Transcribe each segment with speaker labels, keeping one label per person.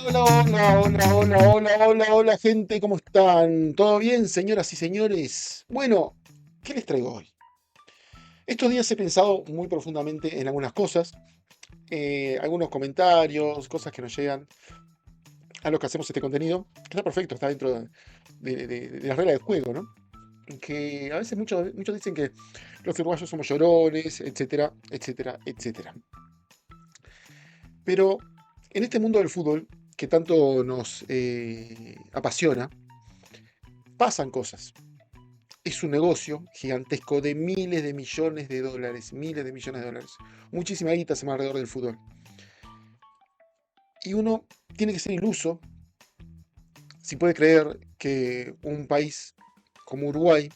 Speaker 1: Hola, hola, hola, hola, hola, hola, hola, gente, ¿cómo están? ¿Todo bien, señoras y señores? Bueno, ¿qué les traigo hoy? Estos días he pensado muy profundamente en algunas cosas, algunos comentarios, cosas que nos llegan a los que hacemos este contenido, que está perfecto, está dentro de las reglas del juego, ¿no? Que a veces muchos dicen que los uruguayos somos llorones, etcétera, etcétera, etcétera. Pero en este mundo del fútbol, que tanto nos apasiona, pasan cosas. Es un negocio gigantesco de miles de millones de dólares, miles de millones de dólares. Muchísima guita se mueve alrededor del fútbol. Y uno tiene que ser iluso si puede creer que un país como Uruguay,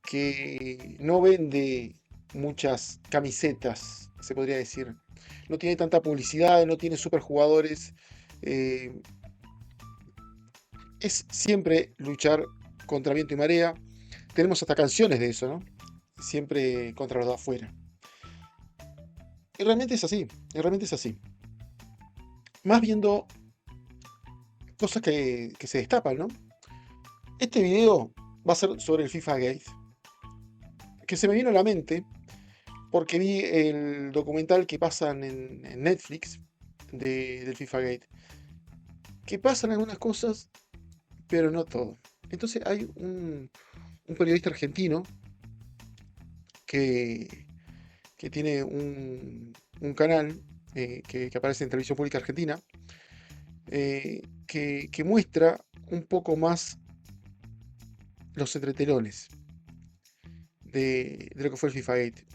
Speaker 1: que no vende muchas camisetas, se podría decir, no tiene tanta publicidad, no tiene superjugadores, eh, es siempre luchar contra viento y marea. Tenemos hasta canciones de eso, ¿no? Siempre contra los de afuera. Y realmente es así, y realmente es así. Más viendo cosas que se destapan, ¿no? Este video va a ser sobre el FIFA Gate, que se me vino a la mente porque vi el documental que pasan en Netflix del FIFA Gate, que pasan algunas cosas, pero no todo. Entonces hay un periodista argentino que, que tiene un canal que aparece en Televisión Pública Argentina, que muestra un poco más los entretelones de lo que fue el FIFA Gate.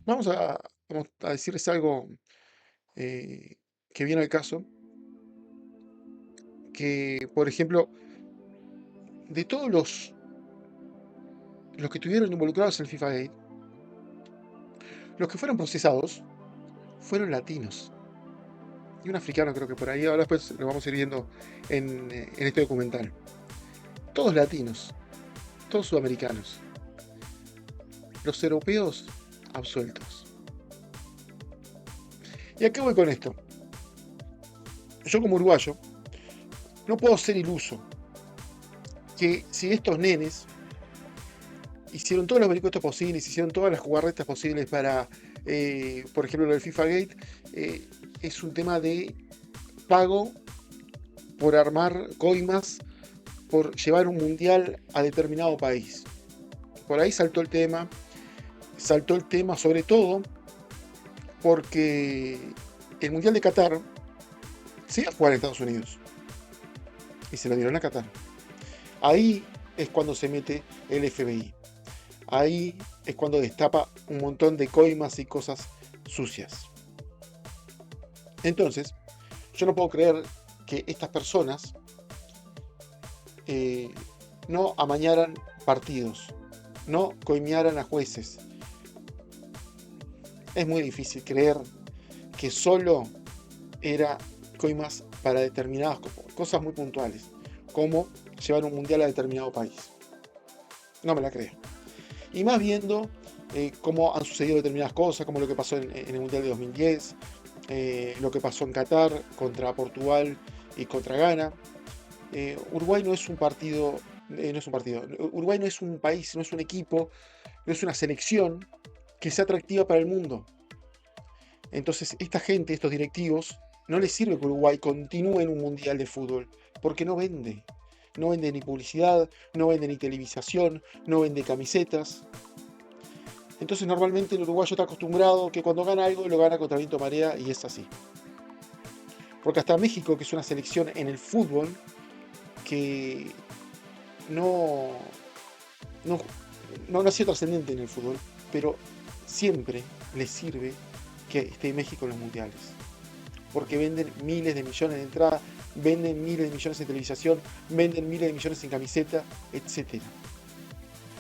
Speaker 1: Vamos a decirles algo eh, que viene al caso, que por ejemplo, de todos los que estuvieron involucrados en el FIFA Gate, los que fueron procesados fueron latinos. Y un africano creo que por ahí, ahora después lo vamos a ir viendo en este documental. Todos latinos, todos sudamericanos. Los europeos absueltos. ¿Y a qué voy con esto? Yo como uruguayo no puedo ser iluso que si estos nenes hicieron todos los vericuetos posibles, hicieron todas las jugarretas posibles para, por ejemplo, lo del FIFA Gate, es un tema de pago por armar coimas, por llevar un mundial a determinado país. Por ahí saltó el tema sobre todo porque el mundial de Qatar se iba a jugar en Estados Unidos y se lo dieron a Qatar. Ahí es cuando se mete el FBI. Ahí es cuando destapa un montón de coimas y cosas sucias. Entonces, yo no puedo creer que estas personas eh, no amañaran partidos, no coimearan a jueces. Es muy difícil creer que solo era coimas para determinadas cosas muy puntuales, como llevar un mundial a determinado país. No me la creo. Y más viendo cómo han sucedido determinadas cosas, como lo que pasó en el Mundial de 2010, lo que pasó en Qatar contra Portugal y contra Ghana. Uruguay no es un partido, no es un partido, Uruguay no es un país, no es un equipo, no es una selección que sea atractiva para el mundo. Entonces, esta gente, estos directivos, no les sirve que Uruguay continúe en un mundial de fútbol, porque no vende. No vende ni publicidad, no vende ni televisación, no vende camisetas. Entonces, normalmente el uruguayo está acostumbrado que cuando gana algo lo gana contra viento marea y es así. Porque hasta México, que es una selección en el fútbol, que no, no, no ha sido trascendente en el fútbol, pero siempre les sirve que esté México en los mundiales. Porque venden miles de millones de entradas, venden miles de millones en televisación, venden miles de millones en camiseta, etc.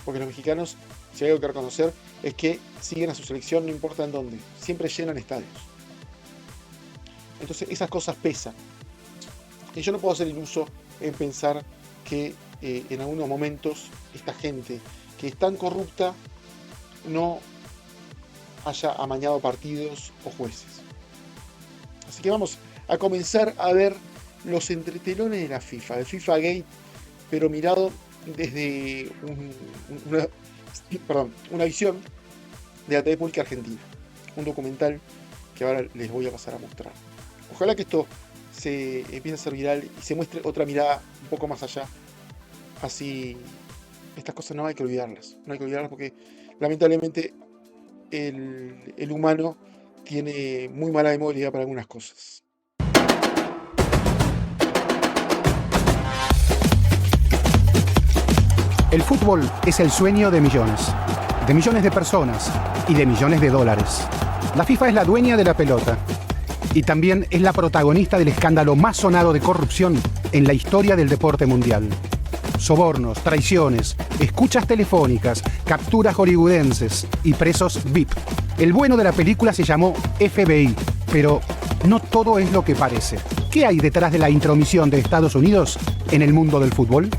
Speaker 1: Porque los mexicanos, si hay algo que reconocer, es que siguen a su selección no importa en dónde, siempre llenan estadios. Entonces esas cosas pesan. Y yo no puedo ser iluso en pensar que en algunos momentos esta gente que es tan corrupta no haya amañado partidos o jueces. Así que vamos a comenzar a ver los entretelones de la FIFA, de FIFA Gate, pero mirado desde una visión de la TV Pública Argentina. Un documental que ahora les voy a pasar a mostrar. Ojalá que esto se empiece a ser viral y se muestre otra mirada un poco más allá. Así, estas cosas no hay que olvidarlas. No hay que olvidarlas porque lamentablemente el humano tiene muy mala memoria para algunas cosas.
Speaker 2: El fútbol es el sueño de millones de personas y de millones de dólares. La FIFA es la dueña de la pelota y también es la protagonista del escándalo más sonado de corrupción en la historia del deporte mundial. Sobornos, traiciones, escuchas telefónicas, capturas hollywoodenses y presos VIP. El bueno de la película se llamó FBI, pero no todo es lo que parece. ¿Qué hay detrás de la intromisión de Estados Unidos en el mundo del fútbol?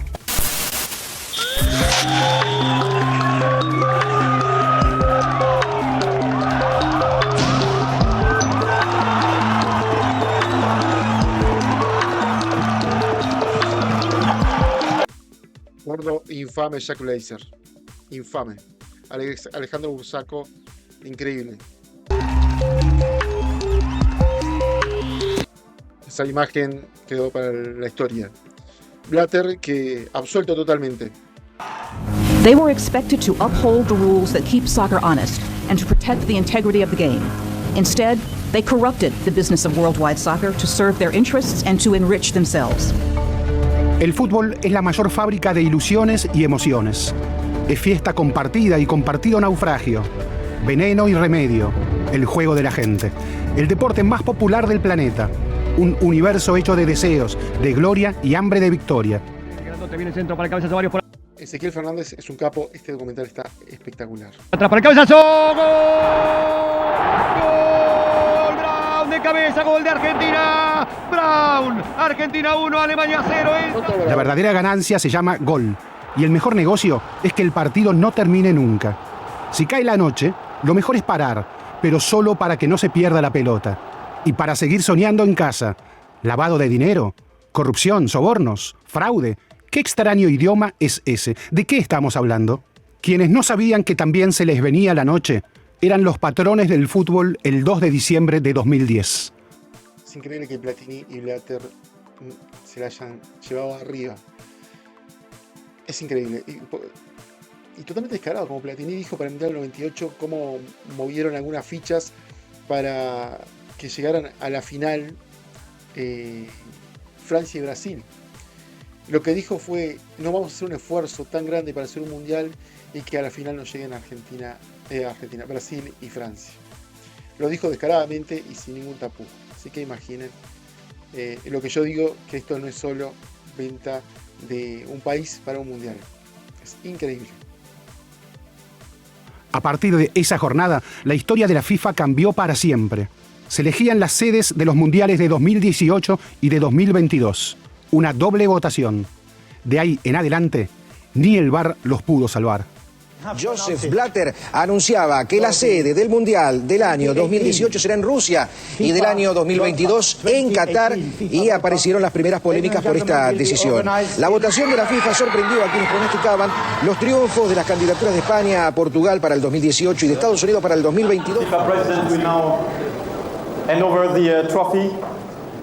Speaker 1: Gordo, infame Jack Blazer. Infame. Alejandro Bursaco, increíble. Esa imagen quedó para la historia. Blatter, que absuelto totalmente.
Speaker 3: They were expected to uphold the rules that keep soccer honest and to protect the integrity of the game. Instead, they corrupted the business of worldwide soccer to serve their interests and to enrich themselves.
Speaker 2: El fútbol es la mayor fábrica de ilusiones y emociones. Es fiesta compartida y compartido naufragio. Veneno y remedio. El juego de la gente. El deporte más popular del planeta. Un universo hecho de deseos, de gloria y hambre de victoria.
Speaker 4: Viene el centro para el cabezazo, varios por...
Speaker 1: Ezequiel Fernández es un capo. Este documental está espectacular.
Speaker 4: Atrás para el cabezazo. ¡Gol! ¡Brown de cabeza! ¡Gol de Argentina! ¡Brown! Argentina 1, Alemania 0.
Speaker 2: La verdadera ganancia se llama gol. Y el mejor negocio es que el partido no termine nunca. Si cae la noche, lo mejor es parar, pero solo para que no se pierda la pelota. Y para seguir soñando en casa. Lavado de dinero, corrupción, sobornos, fraude. ¿Qué extraño idioma es ese? ¿De qué estamos hablando? Quienes no sabían que también se les venía la noche eran los patrones del fútbol el 2 de diciembre de 2010.
Speaker 1: Es increíble que Platini y Blatter se la hayan llevado arriba. Es increíble. Y totalmente descarado, como Platini dijo para el Mundial 98, cómo movieron algunas fichas para que llegaran a la final Francia y Brasil. Lo que dijo fue, no vamos a hacer un esfuerzo tan grande para hacer un mundial y que a la final nos lleguen Brasil y Francia. Lo dijo descaradamente y sin ningún tapujo. Así que imaginen lo que yo digo, que esto no es solo venta de un país para un mundial. Es increíble.
Speaker 2: A partir de esa jornada, la historia de la FIFA cambió para siempre. Se elegían las sedes de los mundiales de 2018 y de 2022. Una doble votación. De ahí en adelante, ni el VAR los pudo salvar.
Speaker 5: Joseph Blatter anunciaba que la sede del Mundial del año 2018 será en Rusia y del año 2022 en Qatar, y aparecieron las primeras polémicas por esta decisión. La votación de la FIFA sorprendió a quienes pronosticaban los triunfos de las candidaturas de España a Portugal para el 2018 y de Estados Unidos para el 2022.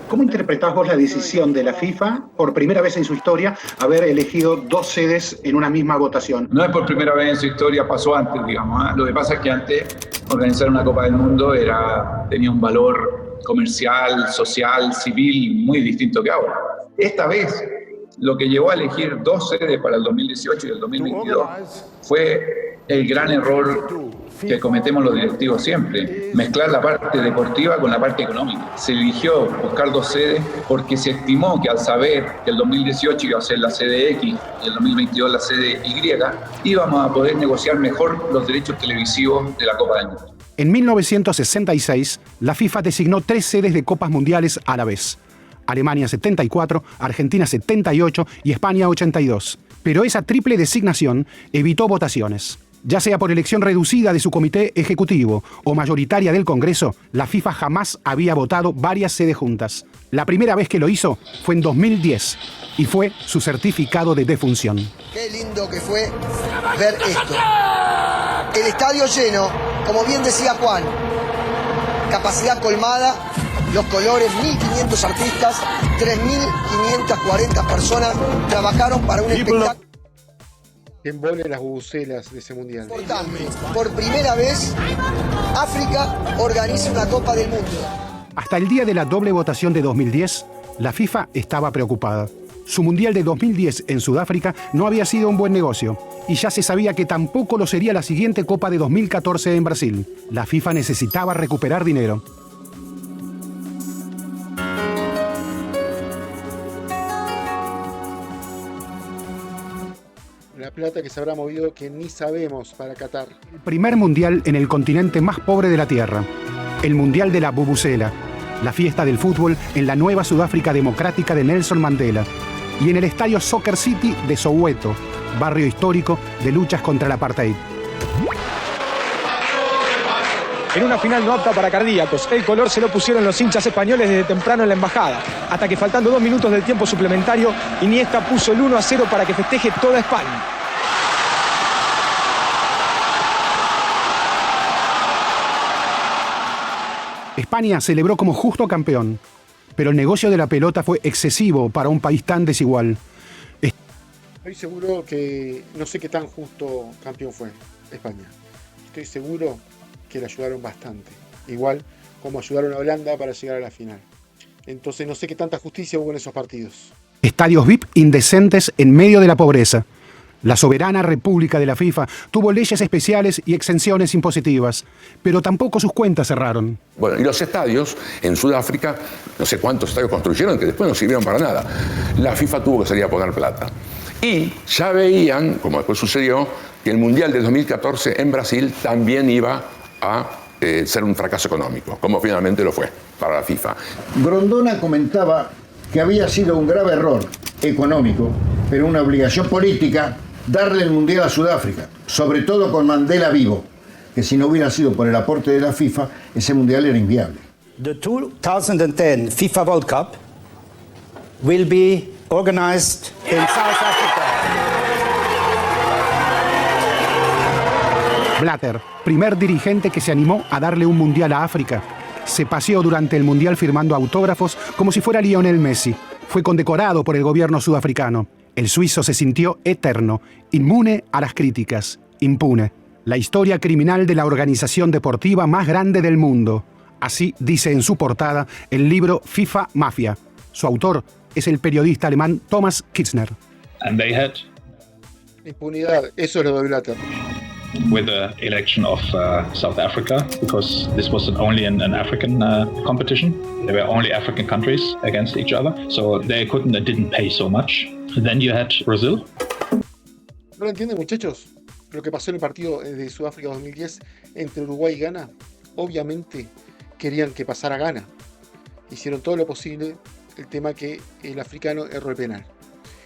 Speaker 6: ¿Cómo interpretás vos la decisión de la FIFA, por primera vez en su historia, haber elegido dos sedes en una misma votación?
Speaker 7: No es por primera vez en su historia, pasó antes, digamos. Lo que pasa es que antes organizar una Copa del Mundo tenía un valor comercial, social, civil muy distinto que ahora. Esta vez, lo que llevó a elegir dos sedes para el 2018 y el 2022 fue el gran error que cometemos los directivos siempre, mezclar la parte deportiva con la parte económica. Se eligió buscar dos sedes porque se estimó que al saber que el 2018 iba a ser la sede X y el 2022 la sede Y, íbamos a poder negociar mejor los derechos televisivos de la Copa del Mundo.
Speaker 2: En 1966, la FIFA designó 3 sedes de Copas Mundiales a la vez. Alemania 74, Argentina 78 y España 82. Pero esa triple designación evitó votaciones. Ya sea por elección reducida de su comité ejecutivo o mayoritaria del Congreso, la FIFA jamás había votado varias sedes juntas. La primera vez que lo hizo fue en 2010 y fue su certificado de defunción.
Speaker 8: Qué lindo que fue ver esto. El estadio lleno, como bien decía Juan, capacidad colmada, los colores, 1.500 artistas, 3.540 personas trabajaron para un espectáculo.
Speaker 1: Que embole las bubucelas de ese mundial.
Speaker 8: Importante. Por primera vez, África organiza una Copa del Mundo.
Speaker 2: Hasta el día de la doble votación de 2010, la FIFA estaba preocupada. Su mundial de 2010 en Sudáfrica no había sido un buen negocio, y ya se sabía que tampoco lo sería la siguiente Copa de 2014 en Brasil. La FIFA necesitaba recuperar dinero.
Speaker 1: La plata que se habrá movido que ni sabemos para Qatar.
Speaker 2: El primer mundial en el continente más pobre de la Tierra. El mundial de la bubucela. La fiesta del fútbol en la nueva Sudáfrica democrática de Nelson Mandela. Y en el estadio Soccer City de Soweto, barrio histórico de luchas contra el apartheid.
Speaker 9: En una final no apta para cardíacos, el color se lo pusieron los hinchas españoles desde temprano en la embajada, hasta que faltando 2 minutos del tiempo suplementario, Iniesta puso el 1-0 para que festeje toda España.
Speaker 2: España celebró como justo campeón, pero el negocio de la pelota fue excesivo para un país tan desigual.
Speaker 1: Estoy seguro que no sé qué tan justo campeón fue España. Estoy seguro que le ayudaron bastante. Igual como ayudaron a Holanda para llegar a la final. Entonces no sé qué tanta justicia hubo en esos partidos.
Speaker 2: Estadios VIP indecentes en medio de la pobreza. La soberana república de la FIFA tuvo leyes especiales y exenciones impositivas, pero tampoco sus cuentas cerraron.
Speaker 10: Bueno, y los estadios en Sudáfrica, no sé cuántos estadios construyeron que después no sirvieron para nada. La FIFA tuvo que salir a poner plata. Y ya veían, como después sucedió, que el Mundial de 2014 en Brasil también iba a ser un fracaso económico, como finalmente lo fue para la FIFA.
Speaker 11: Grondona comentaba que había sido un grave error económico, pero una obligación política darle el Mundial a Sudáfrica, sobre todo con Mandela vivo, que si no hubiera sido por el aporte de la FIFA, ese Mundial era inviable.
Speaker 12: The 2010 FIFA World Cup will be organized in South Africa.
Speaker 2: Blatter, primer dirigente que se animó a darle un mundial a África, se paseó durante el mundial firmando autógrafos como si fuera Lionel Messi. Fue condecorado por el gobierno sudafricano. El suizo se sintió eterno, inmune a las críticas, impune. La historia criminal de la organización deportiva más grande del mundo. Así dice en su portada el libro FIFA Mafia. Su autor es el periodista alemán Thomas Kitzner.
Speaker 13: And they had
Speaker 1: impunidad, eso es lo de Blatter.
Speaker 13: With the election of South Africa, because this was only an African competition. There were only African countries against each other, so they didn't pay so much. Then you had Brazil.
Speaker 1: ¿No lo entienden, muchachos? Lo que pasó en el partido de Sudáfrica 2010 entre Uruguay y Ghana. Obviamente querían que pasara Ghana. Hicieron todo lo posible, el tema que el africano erró el penal.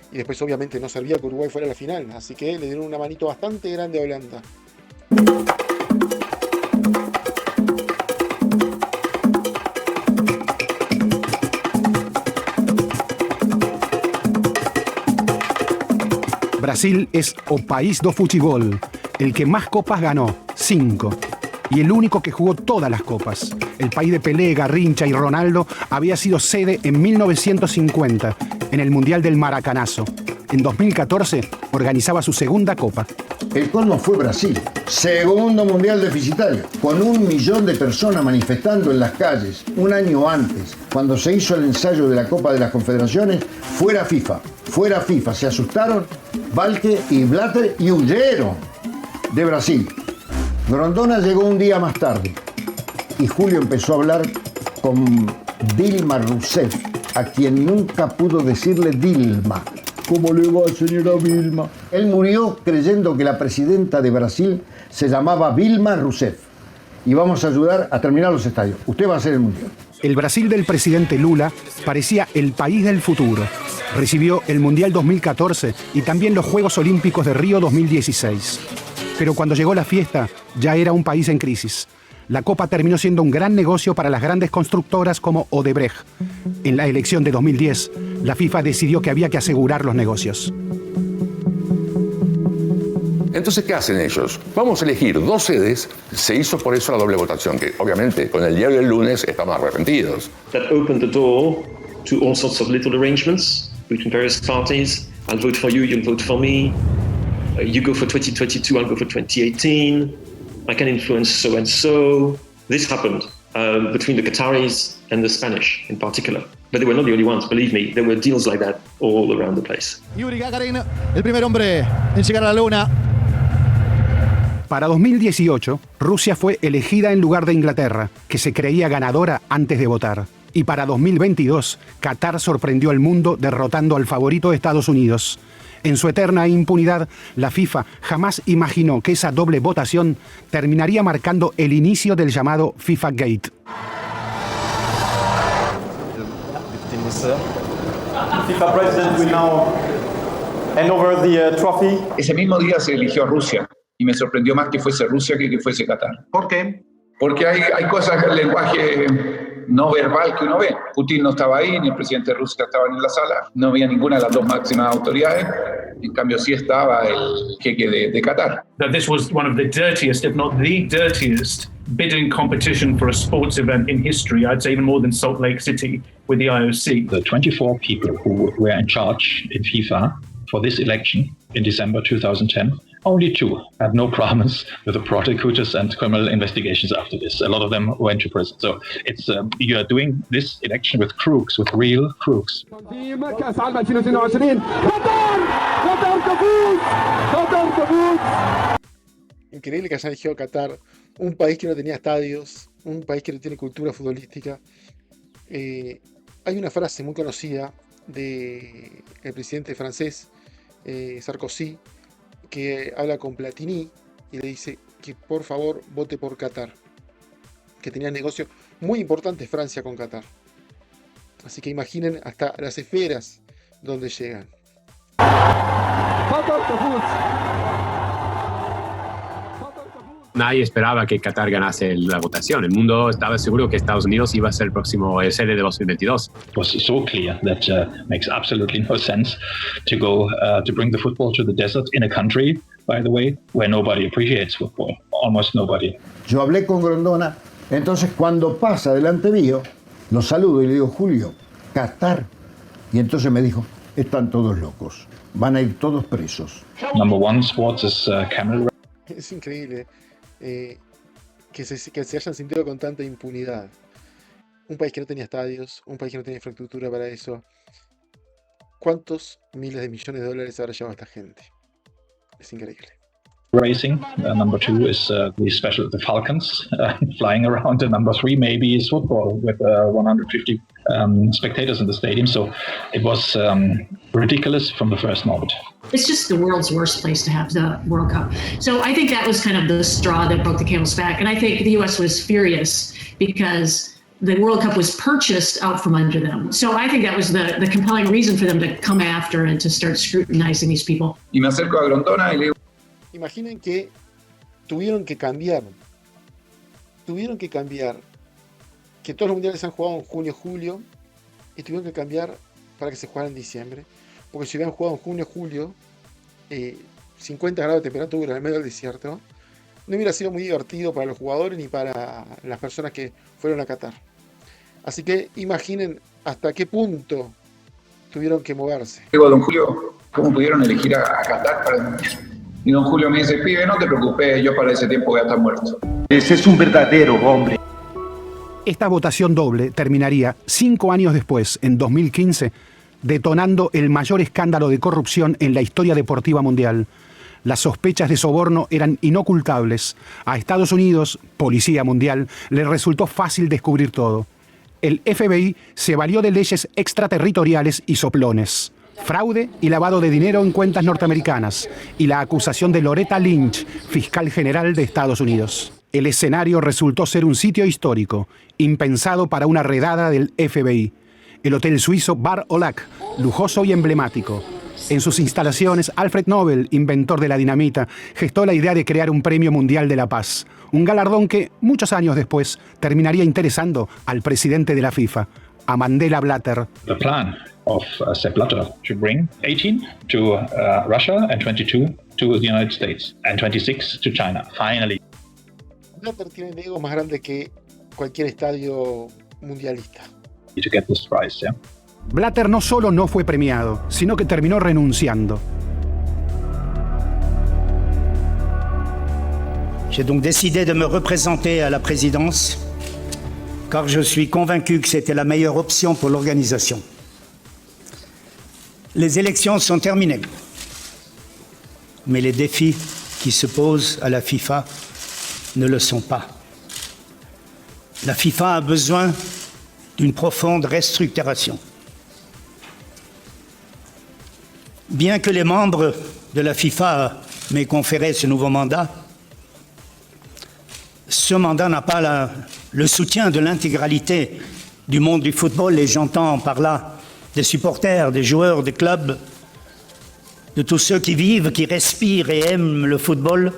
Speaker 1: Y después obviamente no servía que Uruguay fuera a la final, así que le dieron una manito bastante grande a Holanda.
Speaker 2: Brasil es o país do futebol, el que más copas ganó, 5. Y el único que jugó todas las copas. El país de Pelé, Garrincha y Ronaldo había sido sede en 1950, en el Mundial del Maracanazo. En 2014 organizaba su segunda copa.
Speaker 11: El colmo fue Brasil, segundo mundial deficitario, con 1 millón de personas manifestando en las calles un año antes, cuando se hizo el ensayo de la Copa de las Confederaciones. Fuera FIFA, se asustaron Valque y Blatter y huyeron de Brasil. Grondona llegó un día más tarde y Julio empezó a hablar con Dilma Rousseff, a quien nunca pudo decirle Dilma. ¿Cómo le va, señora Vilma? Él murió creyendo que la presidenta de Brasil se llamaba Dilma Rousseff. Y vamos a ayudar a terminar los estadios. Usted va a hacer el mundial.
Speaker 2: El Brasil del presidente Lula parecía el país del futuro. Recibió el Mundial 2014 y también los Juegos Olímpicos de Río 2016. Pero cuando llegó la fiesta, ya era un país en crisis. La Copa terminó siendo un gran negocio para las grandes constructoras como Odebrecht. En la elección de 2010, la FIFA decidió que había que asegurar los negocios.
Speaker 10: Entonces, ¿qué hacen ellos? Vamos a elegir 2 sedes. Se hizo por eso la doble votación, que obviamente con el diario del lunes estamos arrepentidos.
Speaker 14: That opened the door to all sorts of little arrangements between various parties. I'll vote for you, you'll vote for me. You go for 2022, I'll go for 2018. I can influence so and so. This happened between the Qataris and the Spanish in particular. But they were not the only ones, believe me. There were deals like that all around the place.
Speaker 15: Yuri Gagarin, el primer hombre en llegar a la luna.
Speaker 2: Para 2018, Rusia fue elegida en lugar de Inglaterra, que se creía ganadora antes de votar. Y para 2022, Qatar sorprendió al mundo derrotando al favorito de Estados Unidos. En su eterna impunidad, la FIFA jamás imaginó que esa doble votación terminaría marcando el inicio del llamado FIFA Gate.
Speaker 16: FIFA president will now hand over the trophy.
Speaker 7: Ese mismo día se eligió a Rusia y me sorprendió más que fuese Rusia que fuese Qatar.
Speaker 6: ¿Por qué?
Speaker 7: Porque hay cosas del lenguaje no verbal que uno ve. Putin no estaba ahí, ni el presidente de Rusia estaba en la sala. No había ninguna de las 2 máximas autoridades. En cambio, sí estaba el jeque de Qatar.
Speaker 17: That this was one of the dirtiest, if not the dirtiest, bidding competition for a sports event in history. I'd say even more than Salt Lake City with the IOC.
Speaker 13: The 24 people who were in charge in FIFA for this election in December 2010, only 2 had no problems with the prosecutors and criminal investigations after this. A lot of them went to prison. So it's you are doing this election with crooks, with real crooks.
Speaker 1: Increíble que hayan elegido Qatar, un país que no tenía estadios, un país que no tiene cultura futbolística. Hay una frase muy conocida del presidente francés, Sarkozy, que habla con Platini y le dice que por favor vote por Qatar, que tenía negocios muy importantes Francia con Qatar. Así que imaginen hasta las esferas donde llegan.
Speaker 18: Nadie esperaba que Qatar ganase la votación. El mundo estaba seguro que Estados Unidos iba a ser el próximo sede de 2022.
Speaker 13: It was so clear that makes absolutely no sense to go to bring the football to the desert in a country, by the way, where nobody appreciates football, almost nobody.
Speaker 11: Yo hablé con Grondona, entonces cuando pasa delante mío, lo saludo y le digo, Julio, Qatar. Y entonces me dijo, están todos locos, van a ir todos presos.
Speaker 13: Number 1 sports is camel.
Speaker 1: Es increíble. Que se hayan sentido con tanta impunidad. Un país que no tenía estadios, un país que no tenía infraestructura para eso. ¿Cuántos miles de millones de dólares habrá llevado esta gente? Es increíble.
Speaker 13: Racing. Number 2 is the Falcons flying around. And number 3 maybe is football with 150 spectators in the stadium. So it was ridiculous from the first moment.
Speaker 19: It's just the world's worst place to have the World Cup. So I think that was kind of the straw that broke the camel's back. And I think the U.S. was furious because the World Cup was purchased out from under them. So I think that was the compelling reason for them to come after and to start scrutinizing these people.
Speaker 7: Y me acerco a Grondona y le digo,
Speaker 1: imaginen que tuvieron que cambiar que todos los mundiales se han jugado en junio, julio, y tuvieron que cambiar para que se jugara en diciembre, porque si hubieran jugado en junio, julio, 50 grados de temperatura en medio del desierto, no hubiera sido muy divertido para los jugadores ni para las personas que fueron a Qatar. Así que imaginen hasta qué punto tuvieron que moverse.
Speaker 7: Digo, don Julio, ¿cómo pudieron elegir a Qatar para el mundial? Y don Julio me dice, pibe, no te preocupes, yo para ese tiempo voy a estar muerto.
Speaker 11: Ese es un verdadero hombre.
Speaker 2: Esta votación doble terminaría 5 años después, en 2015, detonando el mayor escándalo de corrupción en la historia deportiva mundial. Las sospechas de soborno eran inocultables. A Estados Unidos, policía mundial, le resultó fácil descubrir todo. El FBI se valió de leyes extraterritoriales y soplones. Fraude y lavado de dinero en cuentas norteamericanas y la acusación de Loretta Lynch, fiscal general de Estados Unidos. El escenario resultó ser un sitio histórico, impensado para una redada del FBI. El hotel suizo Bar Olac, lujoso y emblemático. En sus instalaciones, Alfred Nobel, inventor de la dinamita, gestó la idea de crear un premio mundial de la paz, un galardón que, muchos años después, terminaría interesando al presidente de la FIFA, a Mandela Blatter.
Speaker 13: The plan of Sepp Blatter to bring 18 to Russia and 22 to the United States and 26 to China, finally.
Speaker 1: Blatter tiene el ego más grande que cualquier estadio mundialista.
Speaker 13: To get this prize, yeah.
Speaker 2: Blatter no solo no fue premiado, sino que terminó renunciando.
Speaker 12: J'ai donc décidé de me représenter à la présidence, car je suis convaincu que c'était la meilleure option pour l'organisation. Les élections sont terminées, mais les défis qui se posent à la FIFA ne le sont pas. La FIFA a besoin d'une profonde restructuration. Bien que les membres de la FIFA m'aient conféré ce nouveau mandat, ce mandat n'a pas le soutien de l'intégralité du monde du football, et j'entends par là des supporters, des joueurs, des clubs, de tous ceux qui vivent, qui respirent et aiment le football.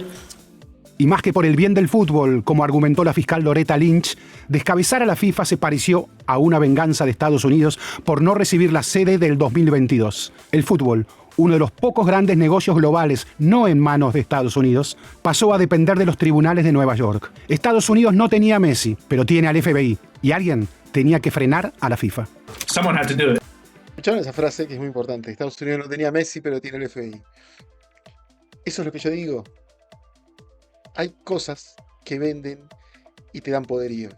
Speaker 2: Y más que por el bien del fútbol, como argumentó la fiscal Loretta Lynch, descabezar a la FIFA se pareció a una venganza de Estados Unidos por no recibir la sede del 2022. El fútbol, uno de los pocos grandes negocios globales no en manos de Estados Unidos, pasó a depender de los tribunales de Nueva York. Estados Unidos no tenía a Messi, pero tiene al FBI, y alguien tenía que frenar a la FIFA.
Speaker 17: Someone had to do it.
Speaker 1: ¿Escucharon esa frase que es muy importante? Estados Unidos no tenía a Messi, pero tiene el FBI. Eso es lo que yo digo. Hay cosas que venden y te dan poderío.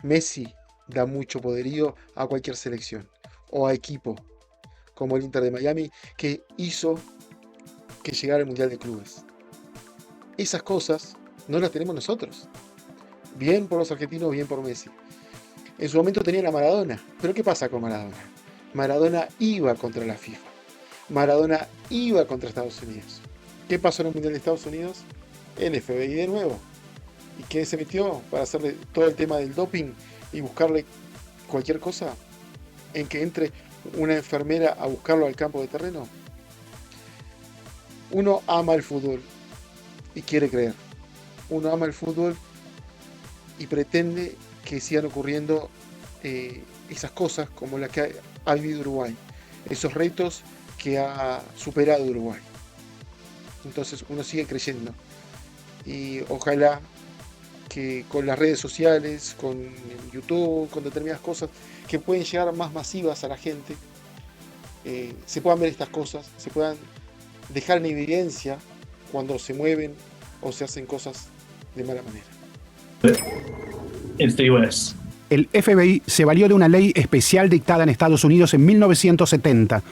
Speaker 1: Messi da mucho poderío a cualquier selección o a equipo, como el Inter de Miami, que hizo que llegara al Mundial de Clubes. Esas cosas no las tenemos nosotros. Bien por los argentinos, bien por Messi. En su momento tenían a Maradona. ¿Pero qué pasa con Maradona? Maradona iba contra la FIFA. Maradona iba contra Estados Unidos. ¿Qué pasó en el Mundial de Estados Unidos? El FBI de nuevo. ¿Y qué se metió para hacerle todo el tema del doping y buscarle cualquier cosa? En que entre una enfermera a buscarlo al campo de terreno. Uno ama el fútbol y quiere creer. Uno ama el fútbol y pretende que sigan ocurriendo esas cosas como las que ha vivido Uruguay. Esos retos que ha superado Uruguay. Entonces uno sigue creyendo. Y ojalá que con las redes sociales, con YouTube, con determinadas cosas que pueden llegar más masivas a la gente, se puedan ver estas cosas, se puedan dejar en evidencia cuando se mueven o se hacen cosas de mala manera.
Speaker 17: It's the US.
Speaker 2: El FBI se valió de una ley especial dictada en Estados Unidos en 1970,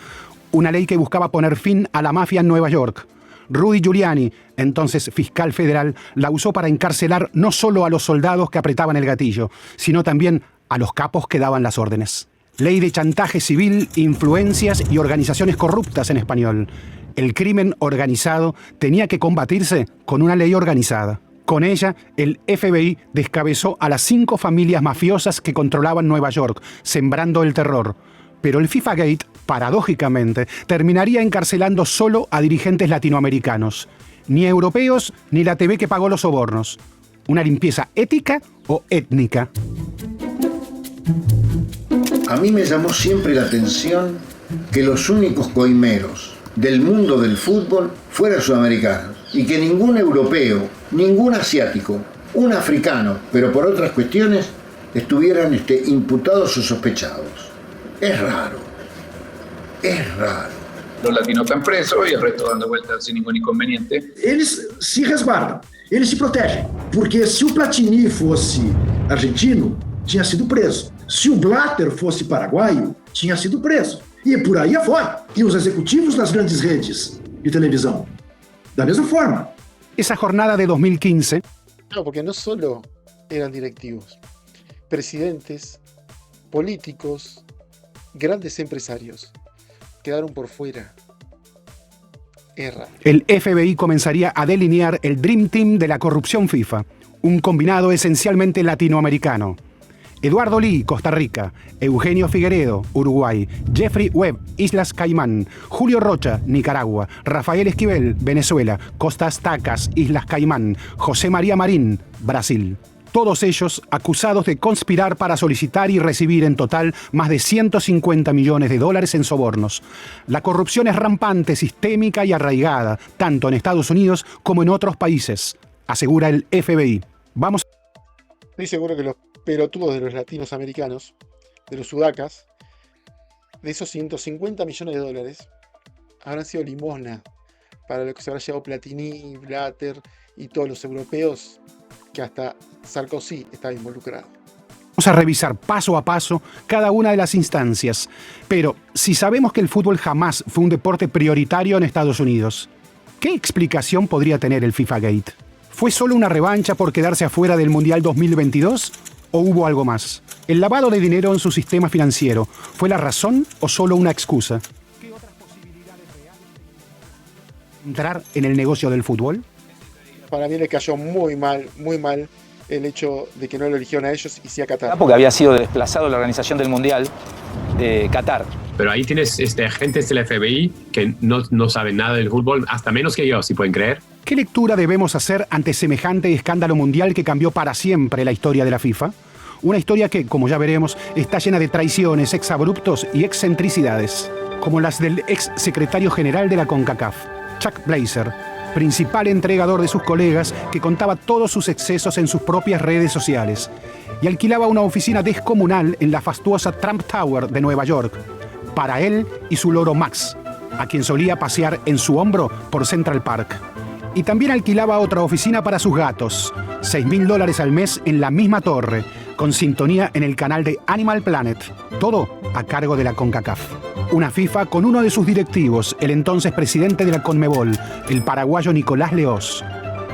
Speaker 2: una ley que buscaba poner fin a la mafia en Nueva York. Rudy Giuliani, entonces fiscal federal, la usó para encarcelar no solo a los soldados que apretaban el gatillo, sino también a los capos que daban las órdenes. Ley de chantaje civil, influencias y organizaciones corruptas en español. El crimen organizado tenía que combatirse con una ley organizada. Con ella, el FBI descabezó a las 5 familias mafiosas que controlaban Nueva York, sembrando el terror. Pero el FIFA Gate, paradójicamente, terminaría encarcelando solo a dirigentes latinoamericanos. Ni europeos, ni la TV que pagó los sobornos. ¿Una limpieza ética o étnica?
Speaker 11: A mí me llamó siempre la atención que los únicos coimeros del mundo del fútbol fueran sudamericanos y que ningún europeo, ningún asiático, un africano, pero por otras cuestiones, estuvieran imputados o sospechados. Es raro. Es raro.
Speaker 7: Los latinos están presos y el resto dando vueltas sin ningún inconveniente.
Speaker 20: Eles se resguardam, eles se protegem, porque se o Platini fosse argentino, tinha sido preso. Se o Blatter fosse paraguaio, tinha sido preso. E por aí afora. E os executivos das grandes redes de televisão, da mesma forma.
Speaker 2: Esa jornada de 2015...
Speaker 1: No, porque no solo eran directivos, presidentes, políticos, grandes empresarios quedaron por fuera.
Speaker 2: El FBI comenzaría a delinear el Dream Team de la corrupción FIFA, un combinado esencialmente latinoamericano. Eduardo Lee, Costa Rica, Eugenio Figueredo, Uruguay, Jeffrey Webb, Islas Caimán, Julio Rocha, Nicaragua, Rafael Esquivel, Venezuela, Costas Tacas, Islas Caimán, José María Marín, Brasil. Todos ellos acusados de conspirar para solicitar y recibir en total más de 150 millones de dólares en sobornos. La corrupción es rampante, sistémica y arraigada, tanto en Estados Unidos como en otros países, asegura el FBI. Vamos.
Speaker 1: Estoy seguro que los pelotudos de los latinos americanos, de los sudacas, de esos 150 millones de dólares, habrán sido limosna para lo que se habrá llevado Platini, Blatter y todos los europeos, que hasta Sarkozy estaba involucrado.
Speaker 2: Vamos a revisar paso a paso cada una de las instancias. Pero si sabemos que el fútbol jamás fue un deporte prioritario en Estados Unidos, ¿qué explicación podría tener el FIFA Gate? ¿Fue solo una revancha por quedarse afuera del Mundial 2022? ¿O hubo algo más? ¿El lavado de dinero en su sistema financiero fue la razón o solo una excusa? ¿Qué otras posibilidades reales de entrar en el negocio del fútbol?
Speaker 1: Para mí le cayó muy mal el hecho de que no lo eligieron a ellos y sí a Qatar.
Speaker 21: Porque había sido desplazado la organización del Mundial de Qatar.
Speaker 18: Pero ahí tienes agentes del FBI que no saben nada del fútbol, hasta menos que yo, si pueden creer.
Speaker 2: ¿Qué lectura debemos hacer ante semejante escándalo mundial que cambió para siempre la historia de la FIFA? Una historia que, como ya veremos, está llena de traiciones, exabruptos y excentricidades, como las del ex secretario general de la CONCACAF, Chuck Blazer, principal entregador de sus colegas que contaba todos sus excesos en sus propias redes sociales y alquilaba una oficina descomunal en la fastuosa Trump Tower de Nueva York para él y su loro Max, a quien solía pasear en su hombro por Central Park. Y también alquilaba otra oficina para sus gatos, $6.000 al mes en la misma torre, con sintonía en el canal de Animal Planet, todo a cargo de la CONCACAF. Una FIFA con uno de sus directivos, el entonces presidente de la CONMEBOL, el paraguayo Nicolás Leoz,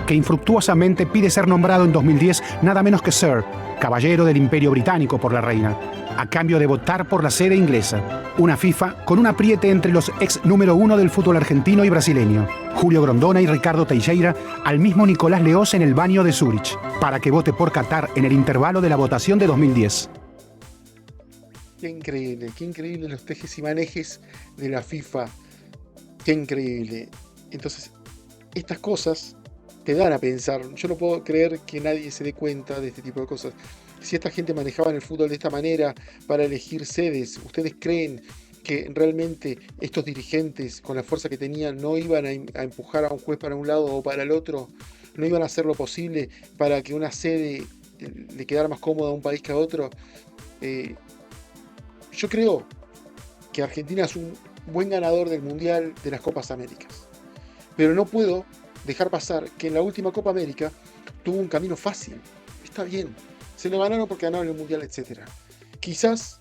Speaker 2: que infructuosamente pide ser nombrado en 2010 nada menos que Sir, caballero del Imperio Británico por la reina, a cambio de votar por la sede inglesa. Una FIFA con un apriete entre los ex número uno del fútbol argentino y brasileño, Julio Grondona y Ricardo Teixeira, al mismo Nicolás Leoz en el baño de Zúrich, para que vote por Qatar en el intervalo de la votación de 2010.
Speaker 1: Qué increíble los tejes y manejes de la FIFA. Qué increíble. Entonces, estas cosas te dan a pensar. Yo no puedo creer que nadie se dé cuenta de este tipo de cosas. Si esta gente manejaba en el fútbol de esta manera para elegir sedes, ¿ustedes creen que realmente estos dirigentes, con la fuerza que tenían, no iban a empujar a un juez para un lado o para el otro? ¿No iban a hacer lo posible para que una sede le quedara más cómoda a un país que a otro? Yo creo que Argentina es un buen ganador del Mundial de las Copas Américas. Pero no puedo dejar pasar que en la última Copa América tuvo un camino fácil. Está bien. Se lo ganaron porque ganaron el Mundial, etc. Quizás,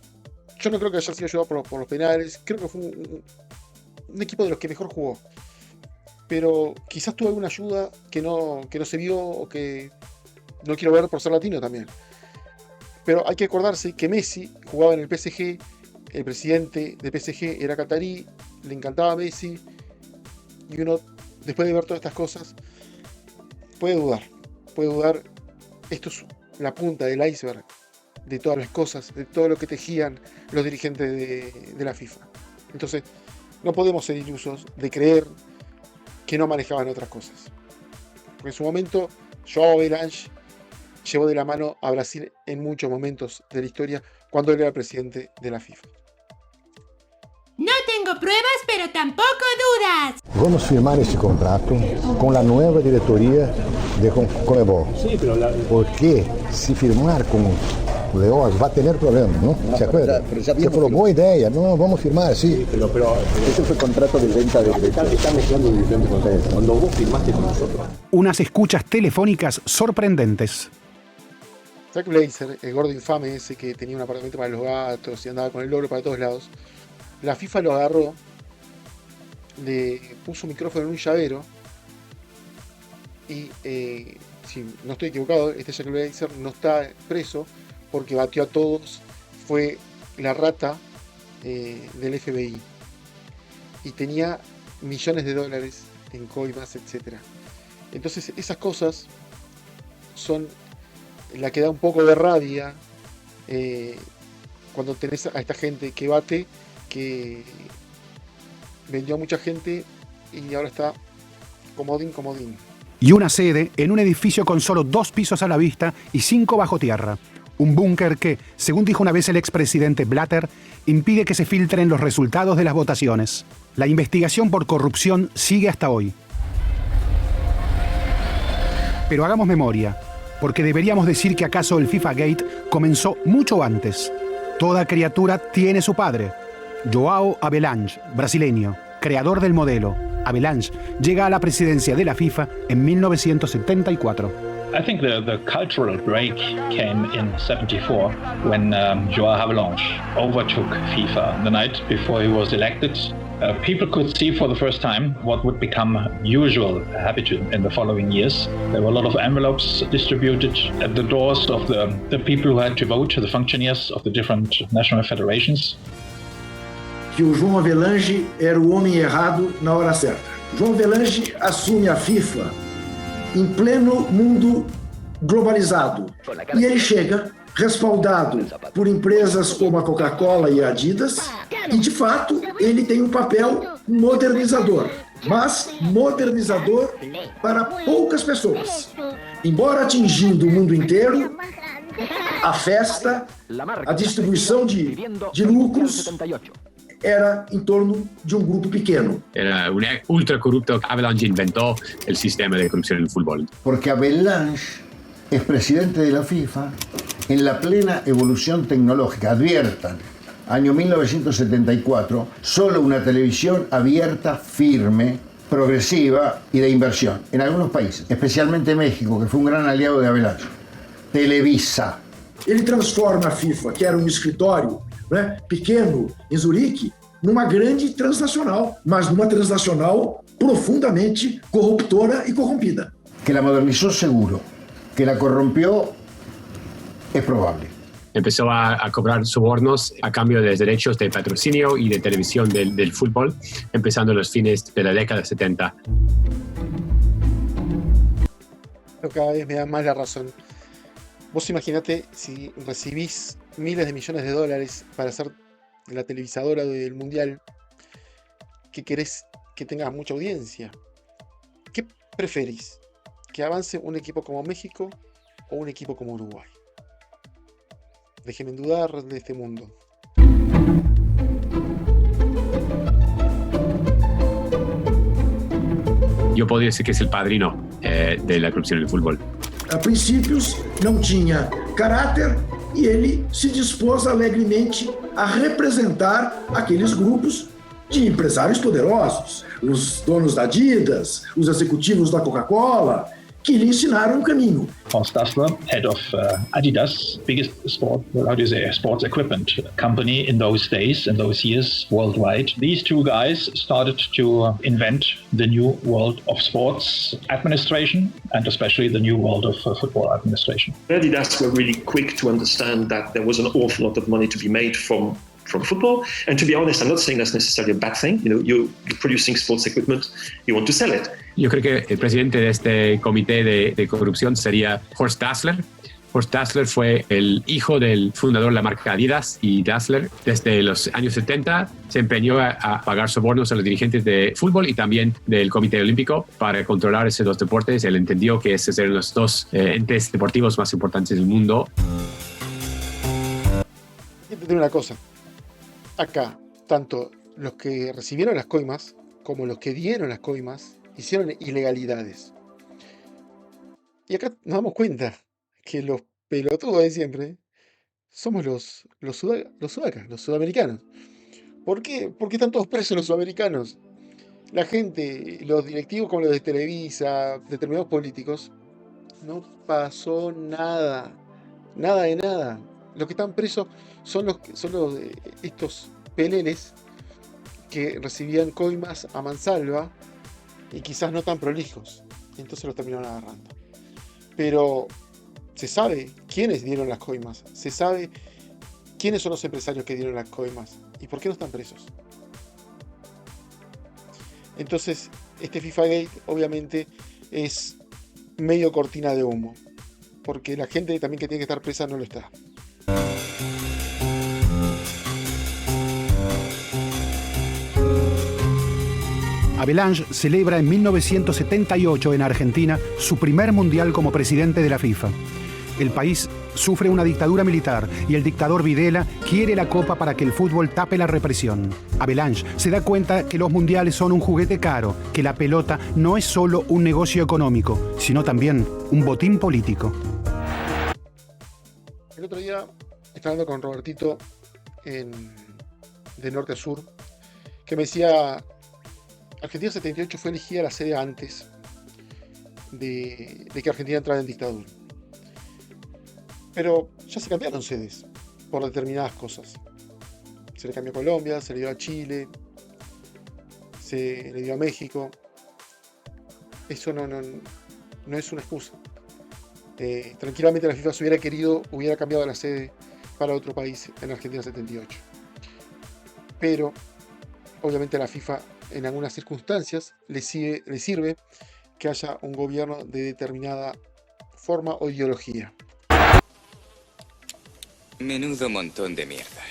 Speaker 1: yo no creo que haya sido ayudado por los penales. Creo que fue un equipo de los que mejor jugó. Pero quizás tuvo alguna ayuda que no se vio o que no quiero ver por ser latino también. Pero hay que acordarse que Messi jugaba en el PSG, el presidente de PSG era catarí, le encantaba Messi, y uno, después de ver todas estas cosas, puede dudar. Esto es la punta del iceberg de todas las cosas, de todo lo que tejían los dirigentes de la FIFA. Entonces, no podemos ser ilusos de creer que no manejaban otras cosas. Porque en su momento, João Avelange llevó de la mano a Brasil en muchos momentos de la historia cuando él era presidente de la FIFA.
Speaker 22: No tengo pruebas, pero tampoco dudas.
Speaker 23: Vamos firmar esse contrato com a nova diretoria de CONMEBOL. Porque se firmar com Leoz va a tener problemas, ¿no? ¿Se acuerda? Se falou, boa ideia, no, vamos firmar, sí. Pero ese fue el contrato de venta de derechos. Están mezclando diferentes contratos. Cuando vos firmaste con nosotros.
Speaker 2: Unas escuchas telefónicas sorprendentes.
Speaker 1: Chuck Blazer, el gordo infame ese que tenía un apartamento para los gatos y andaba con el loro para todos lados, la FIFA lo agarró, le puso un micrófono en un llavero y, si no estoy equivocado, este Chuck Blazer no está preso porque batió a todos, fue la rata del FBI y tenía millones de dólares en coimas, etc. Entonces esas cosas son la que da un poco de rabia cuando tenés a esta gente que bate, que vendió a mucha gente y ahora está comodín.
Speaker 2: Y una sede en un edificio con solo 2 pisos a la vista y 5 bajo tierra. Un búnker que, según dijo una vez el expresidente Blatter, impide que se filtren los resultados de las votaciones. La investigación por corrupción sigue hasta hoy. Pero hagamos memoria, porque deberíamos decir que acaso el FIFA Gate comenzó mucho antes. Toda criatura tiene su padre. João Havelange, brasileño, creador del modelo. Havelange llega a la presidencia de la FIFA en 1974.
Speaker 13: I think the cultural break came in 74 when João Havelange overtook FIFA the night before he was elected. People could see for the first time what would become usual habit in the following years. There were a lot of envelopes distributed at the doors of the people who had to vote, the functionaries of the different national federations.
Speaker 20: Que o João Havelange era o homem errado na hora certa. João Havelange assume a FIFA em pleno mundo globalizado. E ele chega respaldado por empresas como a Coca-Cola e a Adidas, e de fato ele tem um papel modernizador, mas modernizador para poucas pessoas. Embora atingindo o mundo inteiro, a festa, a distribuição de lucros era em torno de un grupo pequeño.
Speaker 18: Era un ultra corrupto. Havelange inventó el sistema de corrupción en el fútbol.
Speaker 11: Porque Havelange es presidente de la FIFA en la plena evolución tecnológica. Adviertan, año 1974, solo una televisión abierta, firme, progresiva y de inversión en algunos países, especialmente México, que fue un gran aliado de Havelange. Televisa.
Speaker 20: Ele transforma a FIFA, que era um escritório, né, pequeno em Zurique, numa grande transnacional, mas numa transnacional profundamente corruptora e corrompida.
Speaker 11: Que la modernizó seguro, que la corrompió es probable.
Speaker 18: Empezó a cobrar sobornos a cambio de derechos de patrocinio y de televisión del fútbol, empezando los fines de la década 70.
Speaker 1: Cada vez me da más la razón. Vos imaginate si recibís miles de millones de dólares para ser la televisadora del mundial, que querés que tenga mucha audiencia. ¿Qué preferís? ¿Que avance un equipo como México o un equipo como Uruguay? Déjenme dudar de este mundo.
Speaker 18: Yo podría decir que es el padrino de la corrupción en el fútbol.
Speaker 20: A princípios, não tinha caráter e ele se dispôs alegremente a representar aqueles grupos de empresários poderosos, os donos da Adidas, os executivos da Coca-Cola, que lhe ensinaram um caminho.
Speaker 13: Hans Dassler, head of Adidas, biggest sports equipment company in those days, in those years worldwide. These two guys started to invent the new world of sports administration and especially the new world of football administration.
Speaker 14: Adidas were really quick to understand that there was an awful lot of money to be made from football. And to be honest, I'm not saying that's necessarily a bad thing. You know, you're producing sports equipment, you want to sell it.
Speaker 18: Yo creo que el presidente de este comité de corrupción sería Horst Dassler. Horst Dassler fue el hijo del fundador de la marca Adidas, y Dassler desde los años 70 se empeñó a pagar sobornos a los dirigentes de fútbol y también del Comité Olímpico para controlar esos dos deportes. Él entendió que esos eran los dos entes deportivos más importantes del mundo.
Speaker 1: Hay que entender una cosa. Acá, tanto los que recibieron las coimas como los que dieron las coimas hicieron ilegalidades. Y acá nos damos cuenta que los pelotudos de siempre somos los sudacas, los sudamericanos. ¿Por qué? Porque están todos presos los sudamericanos. La gente, los directivos como los de Televisa, determinados políticos, no pasó nada. Nada de nada. Los que están presos son estos peleles que recibían coimas a mansalva y quizás no tan prolijos. Y entonces los terminaron agarrando. Pero se sabe quiénes dieron las coimas. Se sabe quiénes son los empresarios que dieron las coimas. ¿Y por qué no están presos? Entonces, este FIFA Gate obviamente es medio cortina de humo. Porque la gente también que tiene que estar presa no lo está.
Speaker 2: Avalanche celebra en 1978 en Argentina su primer mundial como presidente de la FIFA. El país sufre una dictadura militar y el dictador Videla quiere la copa para que el fútbol tape la represión. Avalanche se da cuenta que los mundiales son un juguete caro, que la pelota no es solo un negocio económico, sino también un botín político.
Speaker 1: El otro día estaba hablando con Robertito de norte a sur, que me decía, Argentina 78 fue elegida la sede antes de que Argentina entrara en dictadura. Pero ya se cambiaron sedes por determinadas cosas. Se le cambió a Colombia, se le dio a Chile, se le dio a México. Eso no es una excusa. Tranquilamente la FIFA, si hubiera querido, hubiera cambiado la sede para otro país en Argentina 78. Pero obviamente a la FIFA en algunas circunstancias le sirve que haya un gobierno de determinada forma o ideología.
Speaker 3: Menudo montón de mierda.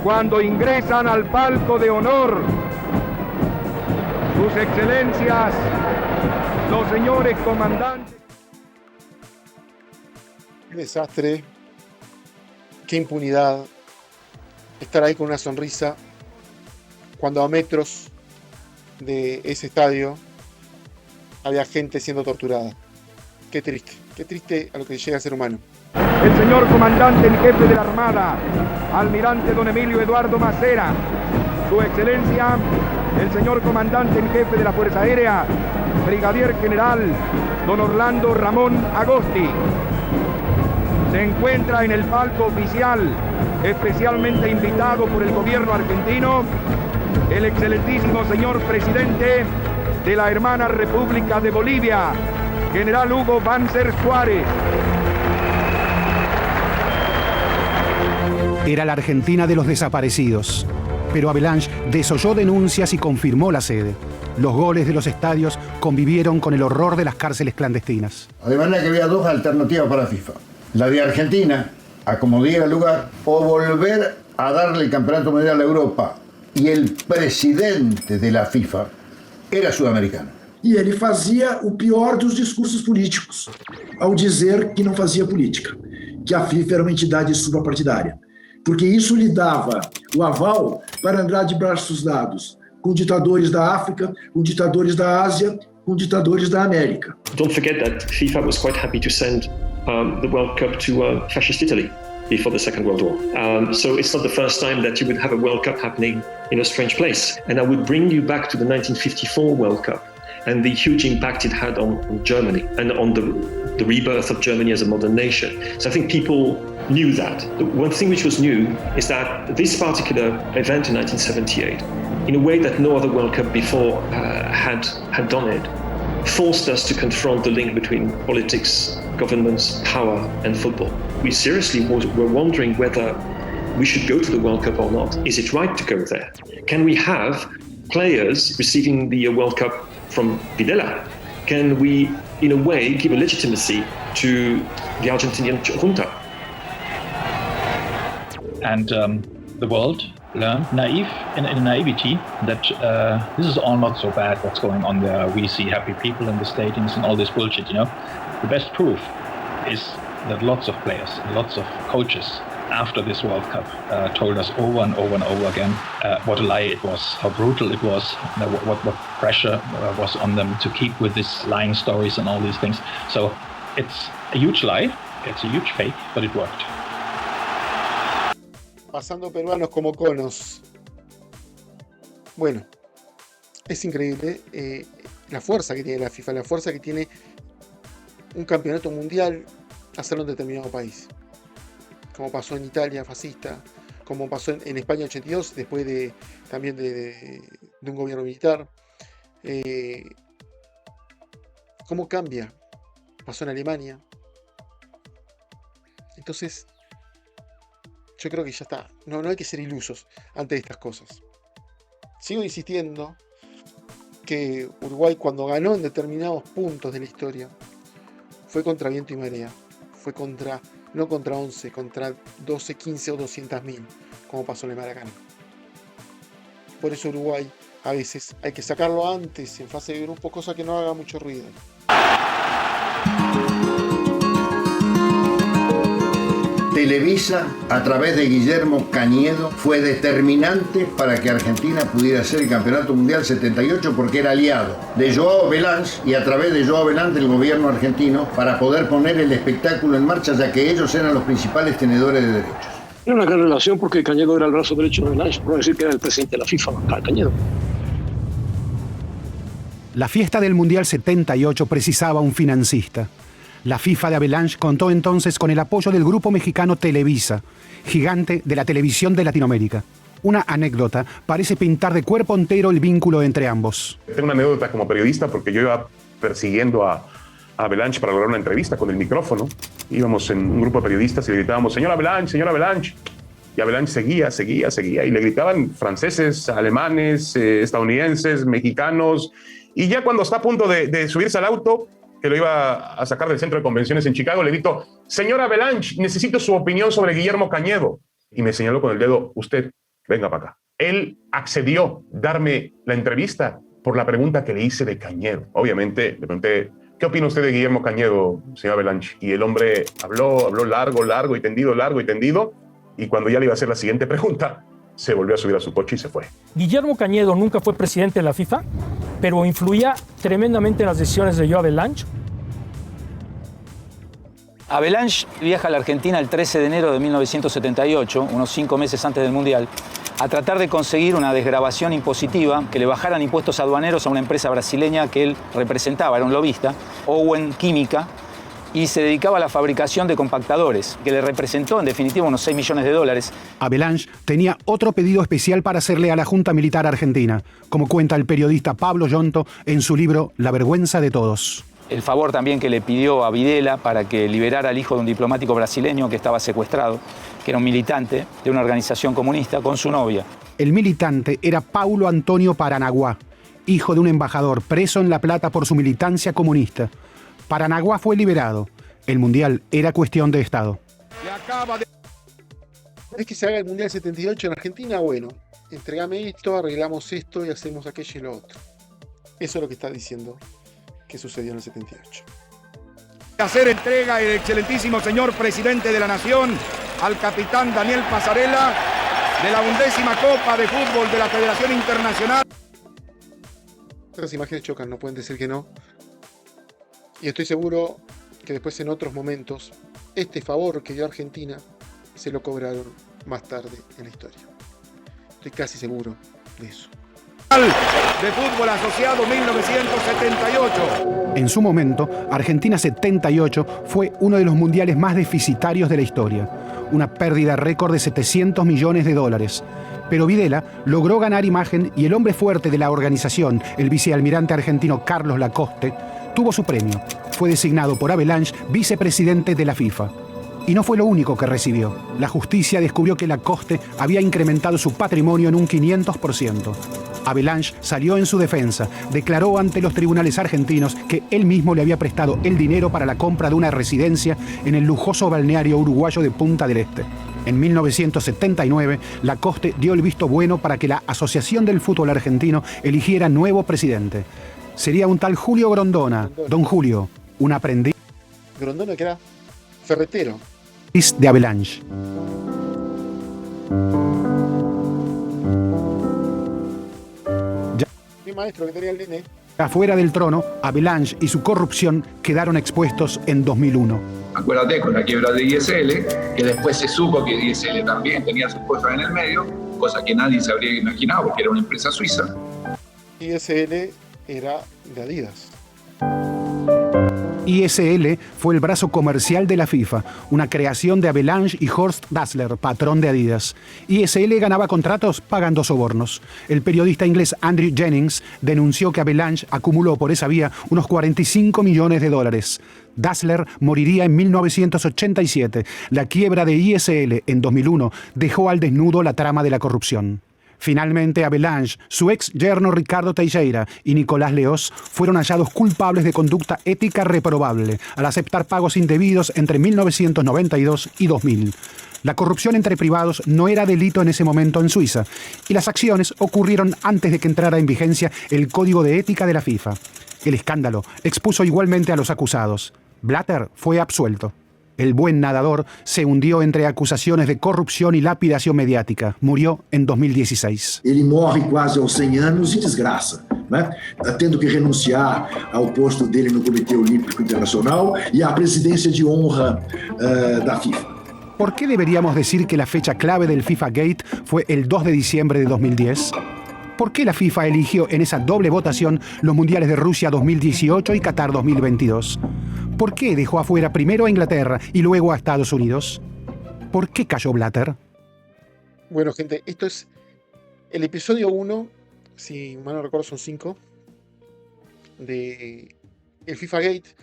Speaker 4: Cuando ingresan al palco de honor, sus excelencias, los señores comandantes.
Speaker 1: Qué desastre, qué impunidad, estar ahí con una sonrisa cuando a metros de ese estadio había gente siendo torturada. Qué triste a lo que llega a ser humano.
Speaker 4: El señor comandante en jefe de la Armada, almirante don Emilio Eduardo Macera, su excelencia, el señor comandante en jefe de la Fuerza Aérea, brigadier general don Orlando Ramón Agosti. Se encuentra en el palco oficial, especialmente invitado por el gobierno argentino, el excelentísimo señor presidente de la hermana República de Bolivia, general Hugo Banzer Juárez.
Speaker 2: Era la Argentina de los desaparecidos, pero Avalanche desoyó denuncias y confirmó la sede. Los goles de los estadios convivieron con el horror de las cárceles clandestinas.
Speaker 11: De manera que había dos alternativas para FIFA. La de Argentina, a como diera lugar, o volver a darle el campeonato mundial a Europa. E el presidente de la FIFA era sudamericano.
Speaker 20: E ele fazia o pior dos discursos políticos, ao dizer que não fazia política, que a FIFA era uma entidade suprapartidária, porque isso lhe dava o aval para andar de braços dados com ditadores da África, com ditadores da Ásia, com ditadores da América.
Speaker 14: Don't forget that FIFA was quite happy to send the World Cup to fascist Italy before the Second World War. So it's not the first time that you would have a World Cup happening in a strange place. And I would bring you back to the 1954 World Cup and the huge impact it had on Germany and on the rebirth of Germany as a modern nation. So I think people knew that. The one thing which was new is that this particular event in 1978, in a way that no other World Cup before had done it, forced us to confront the link between politics, governments, power, and football. We seriously were wondering whether we should go to the World Cup or not. Is it right to go there? Can we have players receiving the World Cup from Videla? Can we, in a way, give a legitimacy to the Argentinian junta?
Speaker 13: And the world learned in naivety that this is all not so bad what's going on there. We see happy people in the stadiums and all this bullshit, you know. The best proof is that lots of players, lots of coaches after this World Cup told us over and over and over again what a lie it was, how brutal it was, what pressure was on them to keep with these lying stories and all these things. So it's a huge lie, it's a huge fake, but it worked.
Speaker 1: Pasando peruanos como conos. Bueno, es increíble la fuerza que tiene la FIFA, la fuerza que tiene un campeonato mundial hacerlo en determinado país. Como pasó en Italia fascista, como pasó en España 82, después también de un gobierno militar. ¿Cómo cambia? Pasó en Alemania. Entonces, yo creo que ya está. No hay que ser ilusos ante estas cosas. Sigo insistiendo que Uruguay, cuando ganó en determinados puntos de la historia, fue contra viento y marea. fue no contra 11, contra 12, 15 o 200.000, como pasó en el Maracaná. Por eso Uruguay a veces hay que sacarlo antes, en fase de grupo, cosa que no haga mucho ruido.
Speaker 11: Televisa, a través de Guillermo Cañedo, fue determinante para que Argentina pudiera hacer el Campeonato Mundial 78 porque era aliado de Joao Belange y a través de Joao Belange del gobierno argentino para poder poner el espectáculo en marcha, ya que ellos eran los principales tenedores de derechos.
Speaker 5: Era una gran relación porque Cañedo era el brazo derecho de Belange, por decir que era el presidente de la FIFA, Cañedo.
Speaker 2: La fiesta del Mundial 78 precisaba un financista. La FIFA de Avalanche contó entonces con el apoyo del grupo mexicano Televisa, gigante de la televisión de Latinoamérica. Una anécdota parece pintar de cuerpo entero el vínculo entre ambos.
Speaker 8: Tengo una anécdota como periodista porque yo iba persiguiendo a Avalanche para lograr una entrevista con el micrófono. Íbamos en un grupo de periodistas y le gritábamos, señor Avalanche, señor Avalanche. Y Avalanche seguía. Y le gritaban franceses, alemanes, estadounidenses, mexicanos. Y ya cuando está a punto de subirse al auto, que lo iba a sacar del centro de convenciones en Chicago, le grito, señor Avalanche, necesito su opinión sobre Guillermo Cañedo. Y me señaló con el dedo, usted, venga para acá. Él accedió a darme la entrevista por la pregunta que le hice de Cañedo. Obviamente, le pregunté, ¿qué opina usted de Guillermo Cañedo, señor Avalanche? Y el hombre habló largo y tendido. Y cuando ya le iba a hacer la siguiente pregunta, se volvió a subir a su coche y se fue.
Speaker 9: Guillermo Cañedo nunca fue presidente de la FIFA, pero influía tremendamente en las decisiones de Joao Belange.
Speaker 21: Avalanche viaja a la Argentina el 13 de enero de 1978, unos 5 meses antes del Mundial, a tratar de conseguir una desgravación impositiva, que le bajaran impuestos aduaneros a una empresa brasileña que él representaba, era un lobista, Owen Química, y se dedicaba a la fabricación de compactadores, que le representó en definitiva unos 6 millones de dólares.
Speaker 2: Avalanche tenía otro pedido especial para hacerle a la Junta Militar Argentina, como cuenta el periodista Pablo Yonto en su libro La vergüenza de todos.
Speaker 21: El favor también que le pidió a Videla para que liberara al hijo de un diplomático brasileño que estaba secuestrado, que era un militante de una organización comunista, con su novia.
Speaker 2: El militante era Paulo Antonio Paranaguá, hijo de un embajador preso en La Plata por su militancia comunista. Paranaguá fue liberado. El Mundial era cuestión de Estado.
Speaker 1: ¿Es que se haga el Mundial 78 en Argentina? Bueno, entregame esto, arreglamos esto y hacemos aquello y lo otro. Eso es lo que está diciendo que sucedió en el 78.
Speaker 4: Hacer entrega el excelentísimo señor presidente de la Nación al capitán Daniel Pasarela de la 11ª Copa de Fútbol de la Federación Internacional.
Speaker 1: Estas imágenes chocan, no pueden decir que no. Y estoy seguro que después en otros momentos este favor que dio Argentina se lo cobraron más tarde en la historia. Estoy casi seguro de eso.
Speaker 4: De fútbol asociado 1978.
Speaker 2: En su momento, Argentina 78 fue uno de los mundiales más deficitarios de la historia. Una pérdida récord de 700 millones de dólares. Pero Videla logró ganar imagen y el hombre fuerte de la organización, el vicealmirante argentino Carlos Lacoste, tuvo su premio. Fue designado por Avalanche vicepresidente de la FIFA. Y no fue lo único que recibió. La justicia descubrió que Lacoste había incrementado su patrimonio en un 500%. Avalanche salió en su defensa, declaró ante los tribunales argentinos que él mismo le había prestado el dinero para la compra de una residencia en el lujoso balneario uruguayo de Punta del Este. En 1979, Lacoste dio el visto bueno para que la Asociación del Fútbol Argentino eligiera nuevo presidente. Sería un tal Julio Grondona, don Julio, un aprendiz
Speaker 1: Grondona, que era ferretero
Speaker 2: de Avalanche.
Speaker 1: Mi maestro que tenía el DNI.
Speaker 2: Afuera del trono, Avalanche y su corrupción quedaron expuestos en 2001.
Speaker 7: Acuérdate con la quiebra de ISL, que después se supo que ISL también tenía sus cosas en el medio, cosa que nadie se habría imaginado porque era una empresa suiza.
Speaker 1: ISL era de Adidas.
Speaker 2: ISL fue el brazo comercial de la FIFA, una creación de Avalanche y Horst Dassler, patrón de Adidas. ISL ganaba contratos pagando sobornos. El periodista inglés Andrew Jennings denunció que Avalanche acumuló por esa vía unos 45 millones de dólares. Dassler moriría en 1987. La quiebra de ISL en 2001 dejó al desnudo la trama de la corrupción. Finalmente, Avalanche, su ex yerno Ricardo Teixeira y Nicolás Leós fueron hallados culpables de conducta ética reprobable al aceptar pagos indebidos entre 1992 y 2000. La corrupción entre privados no era delito en ese momento en Suiza, y las acciones ocurrieron antes de que entrara en vigencia el Código de Ética de la FIFA. El escándalo expuso igualmente a los acusados. Blatter fue absuelto. El buen nadador se hundió entre acusaciones de corrupción y lapidación mediática. Murió en 2016.
Speaker 20: Ele morre quase aos 100 anos em desgraça, né? Tendo que renunciar ao posto dele no Comitê Olímpico Internacional e à presidência de honra da FIFA.
Speaker 2: ¿Por qué deberíamos decir que la fecha clave del FIFA Gate fue el 2 de diciembre de 2010? ¿Por qué la FIFA eligió en esa doble votación los mundiales de Rusia 2018 y Qatar 2022? ¿Por qué dejó afuera primero a Inglaterra y luego a Estados Unidos? ¿Por qué cayó Blatter?
Speaker 1: Bueno, gente, esto es el episodio 1, si mal no recuerdo son 5, de el FIFA Gate,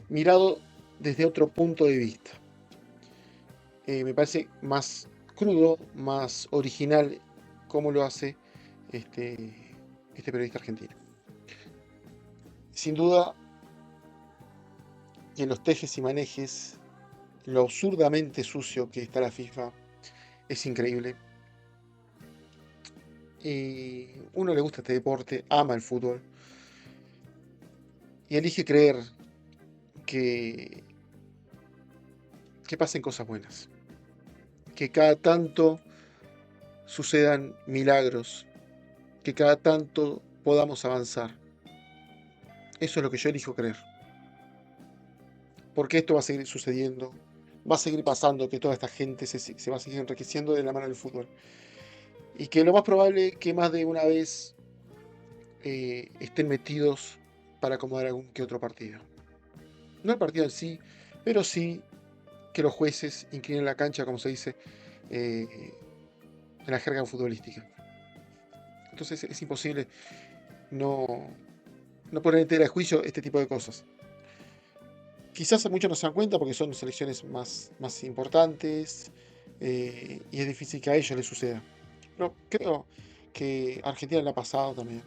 Speaker 1: mirado desde otro punto de vista. Me parece más crudo, más original, como lo hace este periodista argentino. Sin duda, que en los tejes y manejes, lo absurdamente sucio que está la FIFA es increíble. Y uno le gusta este deporte, ama el fútbol y elige creer que pasen cosas buenas, que cada tanto sucedan milagros, que cada tanto podamos avanzar. Eso es lo que yo elijo creer. Porque esto va a seguir sucediendo, va a seguir pasando, que toda esta gente se va a seguir enriqueciendo de la mano del fútbol. Y que lo más probable es que más de una vez estén metidos para acomodar algún que otro partido. No el partido en sí, pero sí que los jueces inclinen la cancha, como se dice en la jerga futbolística. Entonces es imposible no poner en tela de juicio este tipo de cosas. Quizás muchos no se dan cuenta porque son selecciones más importantes y es difícil que a ellos les suceda. Pero creo que a Argentina le ha pasado también,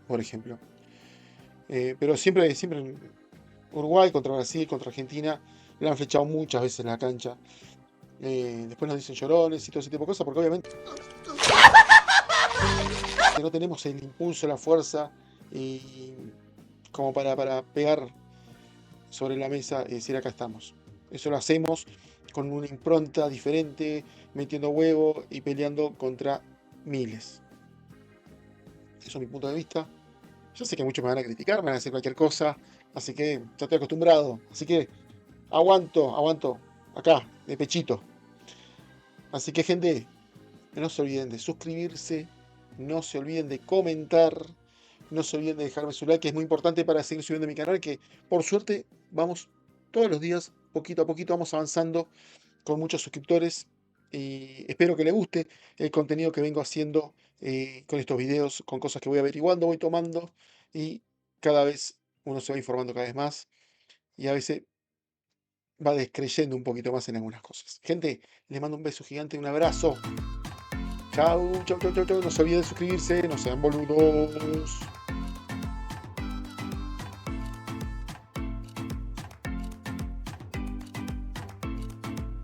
Speaker 1: por ejemplo. Pero siempre en Uruguay contra Brasil, contra Argentina, le han flechado muchas veces en la cancha. Después nos dicen llorones y todo ese tipo de cosas, porque obviamente que no tenemos el impulso, la fuerza y como para pegar sobre la mesa y decir acá estamos. Eso lo hacemos con una impronta diferente, metiendo huevo y peleando contra miles. Eso es mi punto de vista. Yo sé que muchos me van a criticar, me van a decir cualquier cosa, así que ya estoy acostumbrado. Así que aguanto acá, de pechito. Así que, gente, no se olviden de suscribirse, no se olviden de comentar, no se olviden de dejarme su like, que es muy importante para seguir subiendo mi canal, que por suerte vamos todos los días, poquito a poquito, vamos avanzando con muchos suscriptores. Y espero que les guste el contenido que vengo haciendo con estos videos, con cosas que voy averiguando, voy tomando, y cada vez uno se va informando cada vez más, y a veces va descreyendo un poquito más en algunas cosas. Gente, les mando un beso gigante, un abrazo. Chau. No se olviden de suscribirse, no sean boludos.